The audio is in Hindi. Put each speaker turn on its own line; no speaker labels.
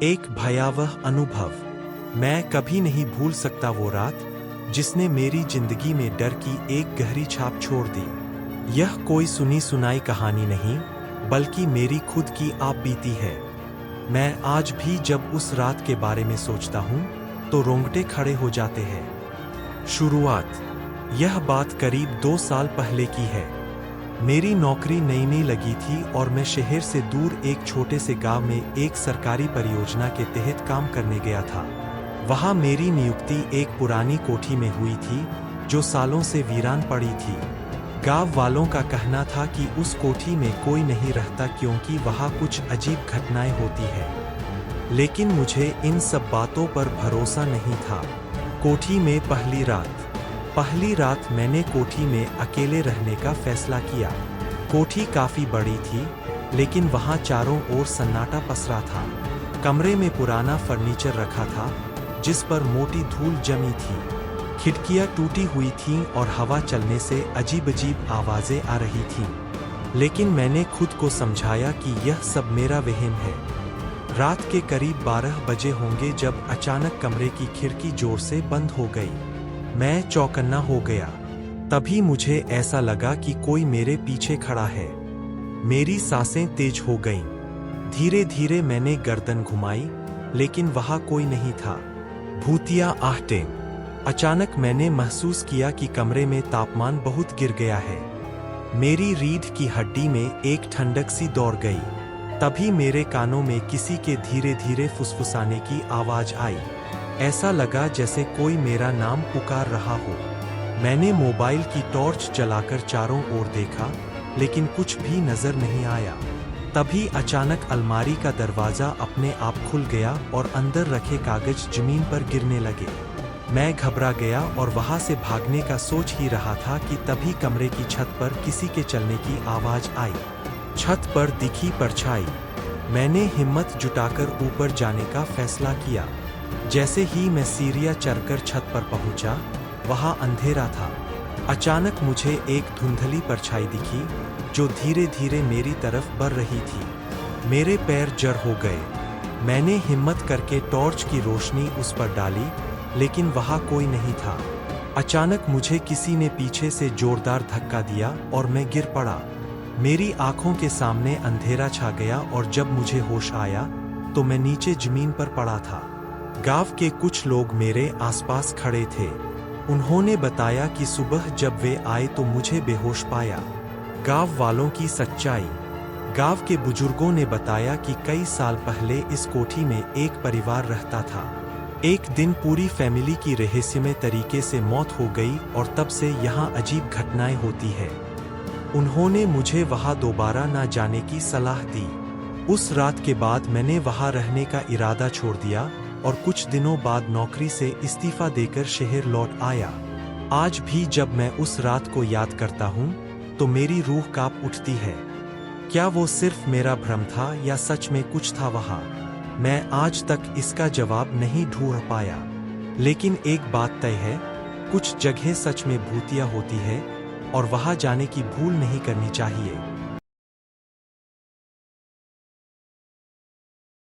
एक भयावह अनुभव। मैं कभी नहीं भूल सकता वो रात जिसने मेरी जिंदगी में डर की एक गहरी छाप छोड़ दी। यह कोई सुनी सुनाई कहानी नहीं, बल्कि मेरी खुद की आप बीती है। मैं आज भी जब उस रात के बारे में सोचता हूँ तो रोंगटे खड़े हो जाते हैं। शुरुआत। यह बात करीब 2 साल पहले की है। मेरी नौकरी नई नई लगी थी और मैं शहर से दूर एक छोटे से गांव में एक सरकारी परियोजना के तहत काम करने गया था। वहां मेरी नियुक्ति एक पुरानी कोठी में हुई थी जो सालों से वीरान पड़ी थी। गांव वालों का कहना था कि उस कोठी में कोई नहीं रहता क्योंकि वहां कुछ अजीब घटनाएं होती है। लेकिन मुझे इन सब बातों पर भरोसा नहीं था। कोठी में पहली रात मैंने कोठी में अकेले रहने का फैसला किया। कोठी काफी बड़ी थी, लेकिन वहां चारों ओर सन्नाटा पसरा था। कमरे में पुराना फर्नीचर रखा था जिस पर मोटी धूल जमी थी। खिड़कियां टूटी हुई थीं और हवा चलने से अजीब-अजीब आवाजें आ रही थीं। लेकिन मैंने खुद को समझाया कि यह सब मेरा वहम है। रात के करीब 12 बजे होंगे जब अचानक कमरे की खिड़की जोर से बंद हो गई। मैं चौकन्ना हो गया। तभी मुझे ऐसा लगा कि कोई मेरे पीछे खड़ा है। मेरी सांसें तेज हो गईं। धीरे धीरे मैंने गर्दन घुमाई, लेकिन वहां कोई नहीं था। भूतिया आहटें। अचानक मैंने महसूस किया कि कमरे में तापमान बहुत गिर गया है। मेरी रीढ़ की हड्डी में एक ठंडक सी दौड़ गई। तभी मेरे कानों में किसी के धीरे धीरे फुसफुसाने की आवाज आई। ऐसा लगा जैसे कोई मेरा नाम पुकार रहा हो। मैंने मोबाइल की टॉर्च जलाकर चारों ओर देखा, लेकिन कुछ भी नजर नहीं आया। तभी अचानक अलमारी का दरवाजा अपने आप खुल गया और अंदर रखे कागज जमीन पर गिरने लगे। मैं घबरा गया और वहां से भागने का सोच ही रहा था कि तभी कमरे की छत पर किसी के चलने की आवाज आई। छत पर दिखी परछाई। मैंने हिम्मत जुटाकर ऊपर जाने का फैसला किया। जैसे ही मैं सीढ़ियां चढ़कर छत पर पहुंचा, वहां अंधेरा था। अचानक मुझे एक धुंधली परछाई दिखी जो धीरे धीरे मेरी तरफ बढ़ रही थी। मेरे पैर जड़ हो गए। मैंने हिम्मत करके टॉर्च की रोशनी उस पर डाली, लेकिन वहां कोई नहीं था। अचानक मुझे किसी ने पीछे से जोरदार धक्का दिया और मैं गिर पड़ा। मेरी आंखों के सामने अंधेरा छा गया और जब मुझे होश आया तो मैं नीचे जमीन पर पड़ा था। गांव के कुछ लोग मेरे आसपास खड़े थे। उन्होंने बताया कि सुबह जब वे आए तो मुझे बेहोश पाया। गांव वालों की सच्चाई। गांव के बुजुर्गों ने बताया कि कई साल पहले इस कोठी में एक परिवार रहता था। एक दिन पूरी फैमिली की रहस्यमय तरीके से मौत हो गई और तब से यहाँ अजीब घटनाएं होती है। उन्होंने मुझे वहां दोबारा न जाने की सलाह दी। उस रात के बाद मैंने वहां रहने का इरादा छोड़ दिया और कुछ दिनों बाद नौकरी से इस्तीफा देकर शहर लौट आया। आज भी जब मैं उस रात को याद करता हूँ तो मेरी रूह कांप उठती है। क्या वो सिर्फ मेरा भ्रम था या सच में कुछ था वहाँ? मैं आज तक इसका जवाब नहीं ढूंढ पाया। लेकिन एक बात तय है, कुछ जगह सच में भूतिया होती है और वहाँ जाने की भूल नहीं करनी चाहिए।